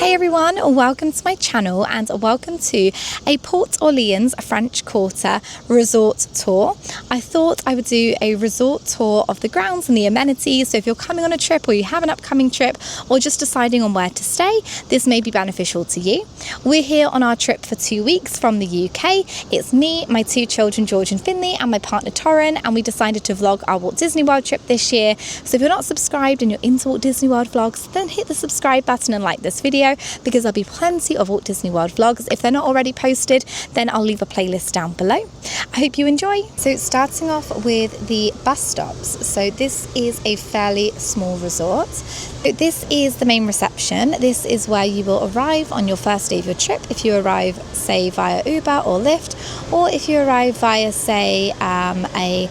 Hey everyone, welcome to my channel and welcome to a Port Orleans French Quarter resort tour. I thought I would do a resort tour of the grounds and the amenities, so if you're coming on a trip or you have an upcoming trip or just deciding on where to stay, this may be beneficial to you. We're here on our trip for 2 weeks from the UK. It's me, my 2 children George and Finley, and my partner Torrin, and we decided to vlog our Walt Disney World trip this year. So if you're not subscribed and you're into Walt Disney World vlogs, then hit the subscribe button and like this video, because there'll be plenty of Walt Disney World vlogs. If they're not already posted, then I'll leave a playlist down below. I hope you enjoy. So starting off with the bus stops. So this is a fairly small resort. So this is the main reception. This is where you will arrive on your first day of your trip. If you arrive, say, via Uber or Lyft, or if you arrive via, say, a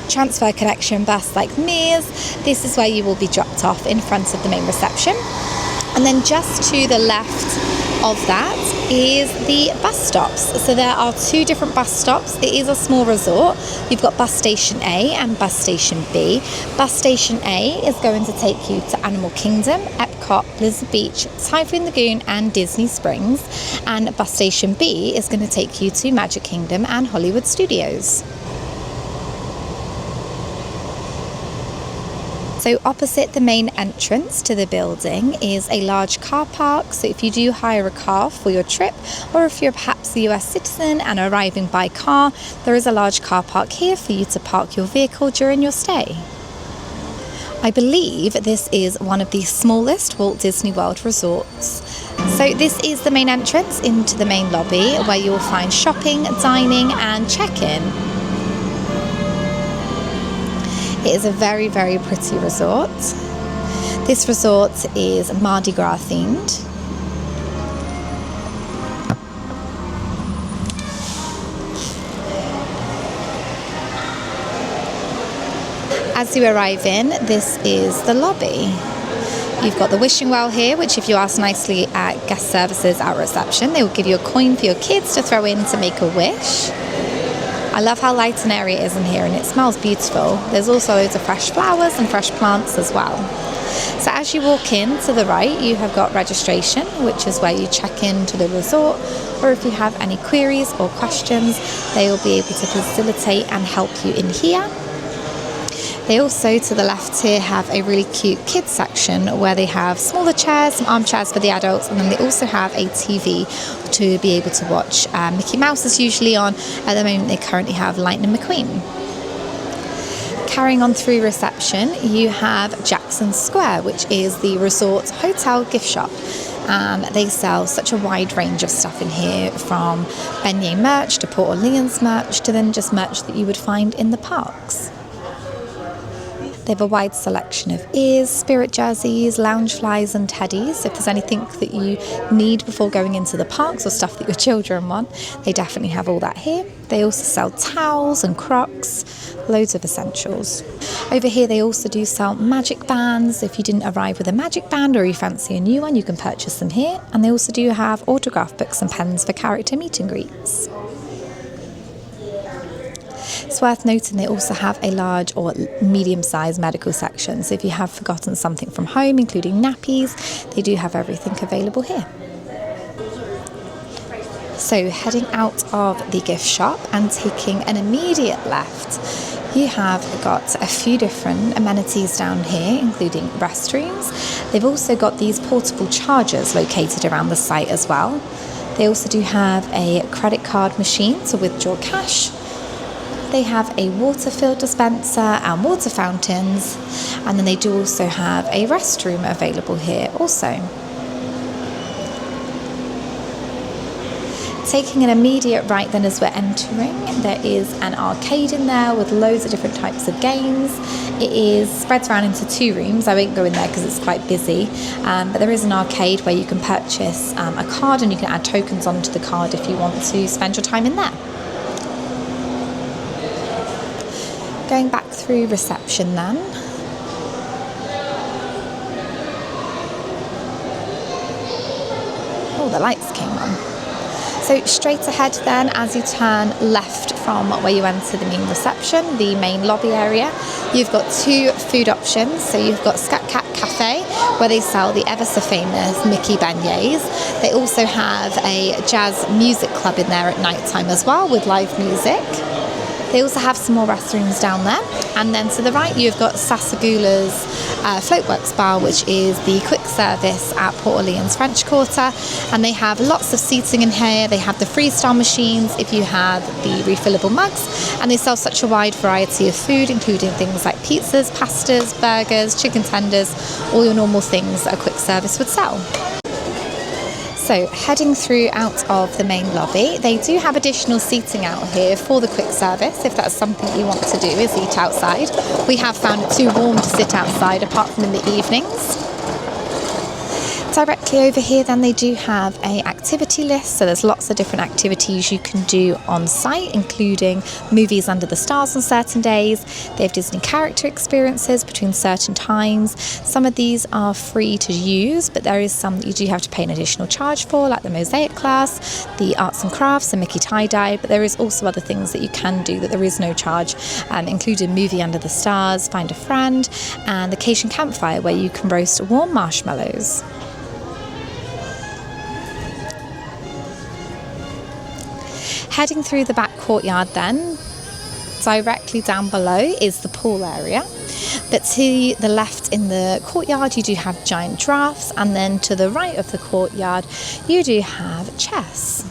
transfer connection bus like Mears, this is where you will be dropped off in front of the main reception. And then just to the left of that is the bus stops. So there are 2 different bus stops. It is a small resort. You've got bus station A and bus station B. Bus station A is going to take you to Animal Kingdom, Epcot, Blizzard Beach, Typhoon Lagoon and Disney Springs. And bus station B is going to take you to Magic Kingdom and Hollywood Studios. So opposite the main entrance to the building is a large car park. So if you do hire a car for your trip, or if you're perhaps a US citizen and arriving by car, there is a large car park here for you to park your vehicle during your stay. I believe this is one of the smallest Walt Disney World resorts. So this is the main entrance into the main lobby, where you will find shopping, dining and check-in. It is a very, very pretty resort. This resort is Mardi Gras themed. As you arrive in, this is the lobby. You've got the wishing well here, which if you ask nicely at guest services at reception, they will give you a coin for your kids to throw in to make a wish. I love how light and airy it is in here, and it smells beautiful. There's also loads of fresh flowers and fresh plants as well. So as you walk in to the right, you have got registration, which is where you check in to the resort, or if you have any queries or questions, they will be able to facilitate and help you in here. They also, to the left here, have a really cute kids section where they have smaller chairs, some armchairs for the adults, and then they also have a TV to be able to watch. Mickey Mouse is usually on. At the moment, they currently have Lightning McQueen. Carrying on through reception, you have Jackson Square, which is the resort's hotel gift shop. They sell such a wide range of stuff in here, from beignet merch to Port Orleans merch to then just merch that you would find in the parks. They have a wide selection of ears, spirit jerseys, lounge flies and teddies. If there's anything that you need before going into the parks or stuff that your children want, they definitely have all that here. They also sell towels and Crocs, loads of essentials. Over here they also do sell magic bands. If you didn't arrive with a magic band or you fancy a new one, you can purchase them here. And they also do have autograph books and pens for character meet and greets. It's worth noting they also have a large or medium-sized medical section, so if you have forgotten something from home, including nappies, they do have everything available here. So heading out of the gift shop and taking an immediate left, you have got a few different amenities down here, including restrooms. They've also got these portable chargers located around the site as well. They also do have a credit card machine to withdraw cash. They have a water fill dispenser and water fountains, and then they do also have a restroom available here also. Taking an immediate right then as we're entering, there is an arcade in there with loads of different types of games. It is spread around into 2 rooms. I won't go in there because it's quite busy, but there is an arcade where you can purchase a card and you can add tokens onto the card if you want to spend your time in there. Going back through reception then. Oh, the lights came on. So straight ahead then, as you turn left from where you enter the main reception, the main lobby area, you've got 2 food options. So you've got Scat Cat Cafe, where they sell the ever so famous Mickey beignets. They also have a jazz music club in there at night time as well, with live music. They also have some more restrooms down there. And then to the right, you've got Sasagula's Floatworks Bar, which is the quick service at Port Orleans French Quarter. And they have lots of seating in here. They have the freestyle machines if you have the refillable mugs. And they sell such a wide variety of food, including things like pizzas, pastas, burgers, chicken tenders, all your normal things that a quick service would sell. So heading through out of the main lobby, they do have additional seating out here for the quick service if that's something you want to do, is eat outside. We have found it too warm to sit outside apart from in the evenings. Directly over here then they do have a activity list, so there's lots of different activities you can do on site, including movies under the stars on certain days. They have Disney character experiences between certain times. Some of these are free to use, but there is some that you do have to pay an additional charge for, like the mosaic class, the arts and crafts, the Mickey tie-dye, but there is also other things that you can do that there is no charge, including movie under the stars, find a friend, and the Cajun campfire where you can roast warm marshmallows. Heading through the back courtyard then, directly down below is the pool area. But to the left in the courtyard you do have giant giraffes, and then to the right of the courtyard you do have chess.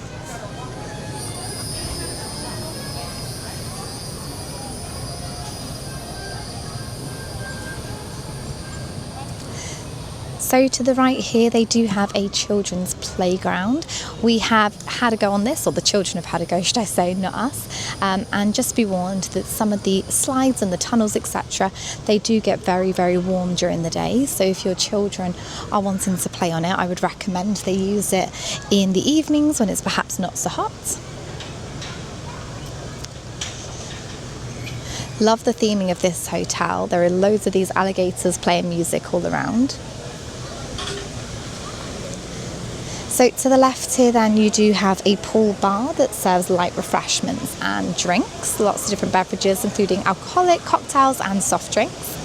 So to the right here they do have a children's playground. We have had a go on this, or the children have had a go, should I say, not us. And just be warned that some of the slides and the tunnels, etc., they do get very, very warm during the day. So if your children are wanting to play on it, I would recommend they use it in the evenings when it's perhaps not so hot. Love the theming of this hotel. There are loads of these alligators playing music all around. So to the left here then you do have a pool bar that serves light refreshments and drinks, lots of different beverages including alcoholic, cocktails and soft drinks.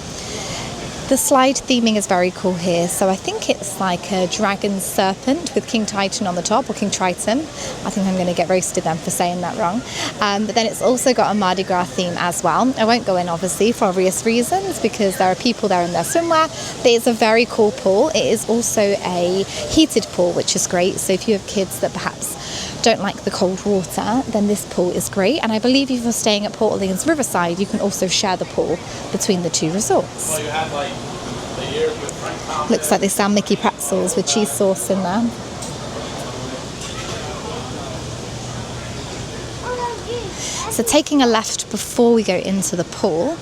The slide theming is very cool here, so I think it's like a dragon serpent with King Titan on the top, or King Triton. I think I'm going to get roasted then for saying that wrong. But then it's also got a Mardi Gras theme as well. I won't go in obviously for obvious reasons because there are people there in their swimwear, but it's a very cool pool. It is also a heated pool, which is great, so if you have kids that perhaps don't like the cold water, then this pool is great. And I believe if you're staying at Port Orleans Riverside, you can also share the pool between the two resorts. Well, you have like the years with Frank. Looks like they sell Mickey pretzels with cheese sauce in there. So taking a left before we go into the pool,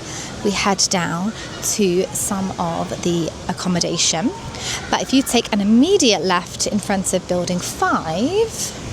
we head down to some of the accommodation. But if you take an immediate left in front of building 5,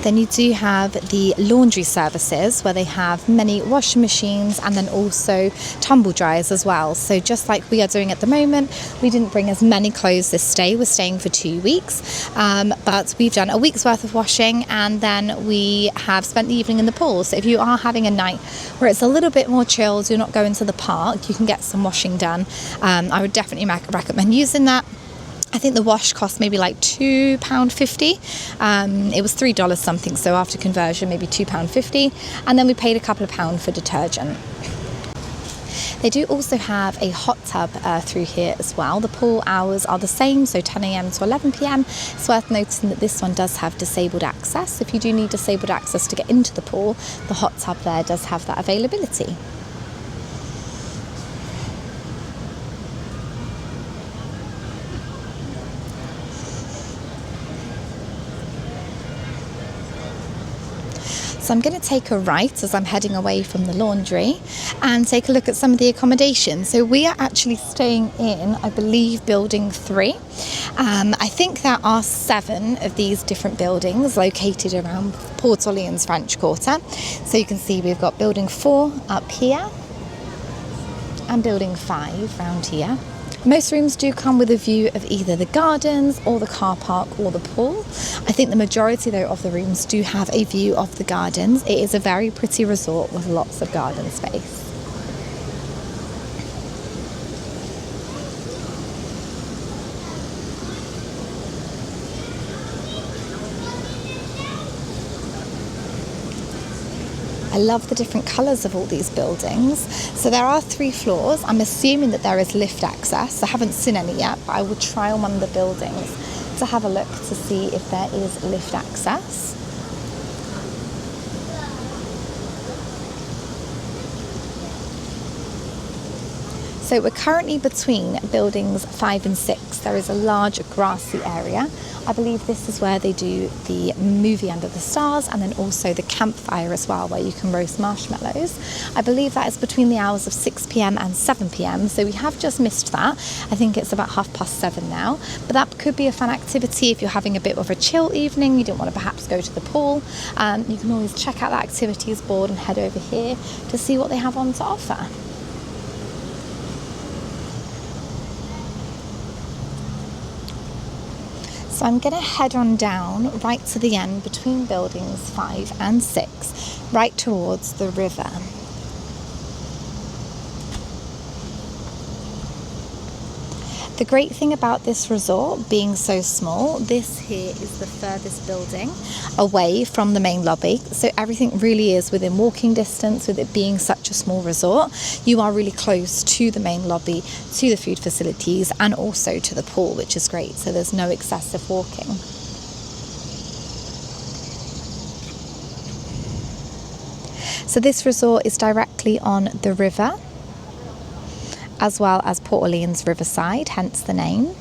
then you do have the laundry services where they have many washing machines and then also tumble dryers as well. So just like we are doing at the moment, we didn't bring as many clothes this stay. We're staying for 2 weeks, but we've done a week's worth of washing and then we have spent the evening in the pool. So if you are having a night where it's a little bit more chilled, you're not going to the park, you can get some washing done. I would definitely recommend using that. I think the wash cost maybe like £2.50. It was $3 something, so after conversion maybe £2.50, and then we paid a couple of pounds for detergent. They do also have a hot tub through here as well. The pool hours are the same, so 10 a.m. to 11 p.m. It's worth noting that this one does have disabled access. If you do need disabled access to get into the pool, the hot tub there does have that availability. So I'm going to take a right as I'm heading away from the laundry and take a look at some of the accommodation. So we are actually staying in, I believe, building 3. I think there are 7 of these different buildings located around Port Orleans French Quarter. So you can see we've got building 4 up here and building 5 round here. Most rooms do come with a view of either the gardens or the car park or the pool. I think the majority though of the rooms do have a view of the gardens. It is a very pretty resort with lots of garden space. I love the different colours of all these buildings. So there are 3 floors. I'm assuming that there is lift access. I haven't seen any yet, but I will try on one of the buildings to have a look to see if there is lift access. So we're currently between buildings 5 and 6. There is a large grassy area. I believe this is where they do the movie Under the Stars, and then also the campfire as well, where you can roast marshmallows. I believe that is between the hours of 6 p.m. and 7 p.m. So we have just missed that. I think it's about 7:30 now. But that could be a fun activity if you're having a bit of a chill evening. You don't want to perhaps go to the pool. You can always check out the activities board and head over here to see what they have on to offer. So I'm going to head on down right to the end between buildings 5 and 6, right towards the river. The great thing about this resort being so small, this here is the furthest building away from the main lobby. So everything really is within walking distance. With it being such a small resort, you are really close to the main lobby, to the food facilities, and also to the pool, which is great. So there's no excessive walking. So this resort is directly on the river, as well as Port Orleans Riverside, hence the name.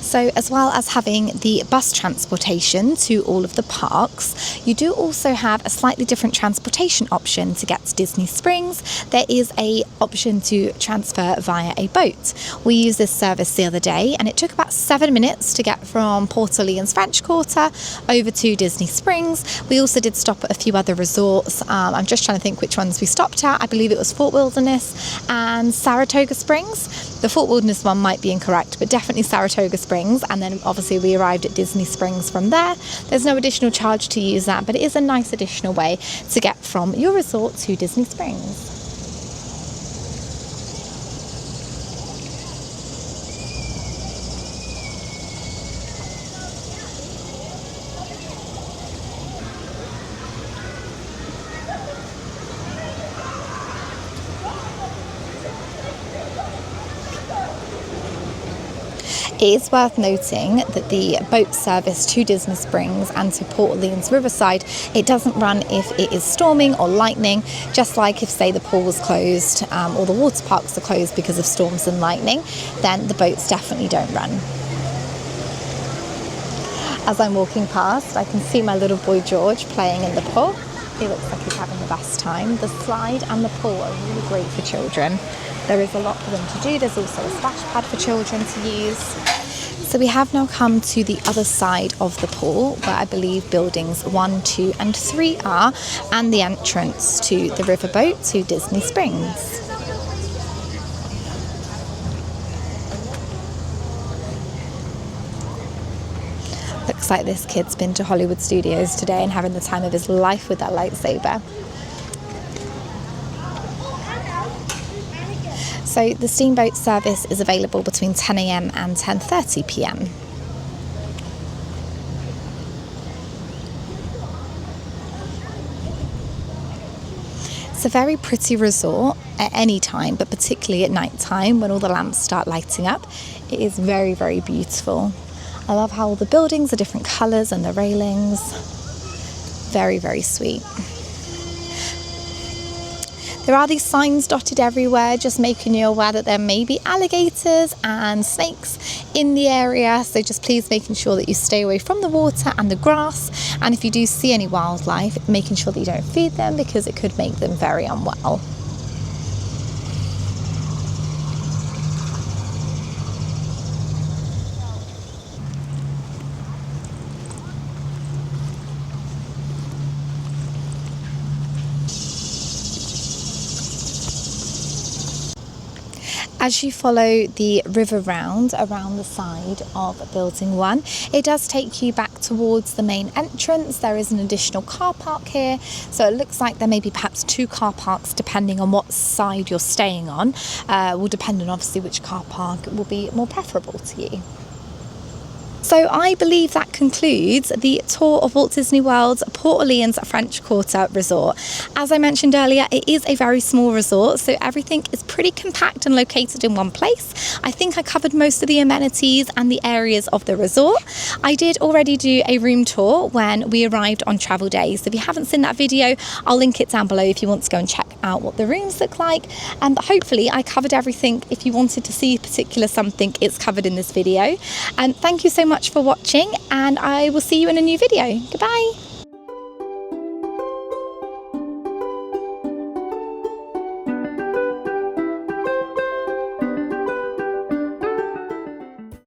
So as well as having the bus transportation to all of the parks, you do also have a slightly different transportation option to get to Disney Springs. There is a option to transfer via a boat. We used this service the other day, and it took about 7 minutes to get from Port Orleans French Quarter over to Disney Springs. We also did stop at a few other resorts. I'm just trying to think which ones we stopped at. I believe it was Fort Wilderness and Saratoga Springs. The Fort Wilderness one might be incorrect, but definitely Saratoga Springs. And then obviously we arrived at Disney Springs from there. There's no additional charge to use that, but it is a nice additional way to get from your resort to Disney Springs. It is worth noting that the boat service to Disney Springs and to Port Orleans Riverside, it doesn't run if it is storming or lightning, just like if, say, the pool was closed or the water parks are closed because of storms and lightning, then the boats definitely don't run. As I'm walking past, I can see my little boy George playing in the pool. He looks like he's having the best time. The slide and the pool are really great for children. There is a lot for them to do. There's also a splash pad for children to use. So we have now come to the other side of the pool, where I believe buildings 1, 2 and 3 are, and the entrance to the riverboat to Disney Springs. Looks like this kid's been to Hollywood Studios today and having the time of his life with that lightsaber. So the steamboat service is available between 10 a.m. and 10:30 p.m. It's a very pretty resort at any time, but particularly at night time when all the lamps start lighting up. It is very, very beautiful. I love how all the buildings are different colours and the railings. Very, very sweet. There are these signs dotted everywhere, just making you aware that there may be alligators and snakes in the area. So just please making sure that you stay away from the water and the grass. And if you do see any wildlife, making sure that you don't feed them, because it could make them very unwell. As you follow the river round around the side of building 1, it does take you back towards the main entrance. There is an additional car park here, so it looks like there may be perhaps 2 car parks depending on what side you're staying on. Will depend on obviously which car park will be more preferable to you. So I believe that concludes the tour of Walt Disney World's Port Orleans French Quarter Resort. As I mentioned earlier, it is a very small resort, so everything is pretty compact and located in one place. I think I covered most of the amenities and the areas of the resort. I did already do a room tour when we arrived on travel day, so if you haven't seen that video, I'll link it down below if you want to go and check out what the rooms look like. And hopefully I covered everything. If you wanted to see particular something, it's covered in this video. And thank you so much for watching, and I will see you in a new video. Goodbye.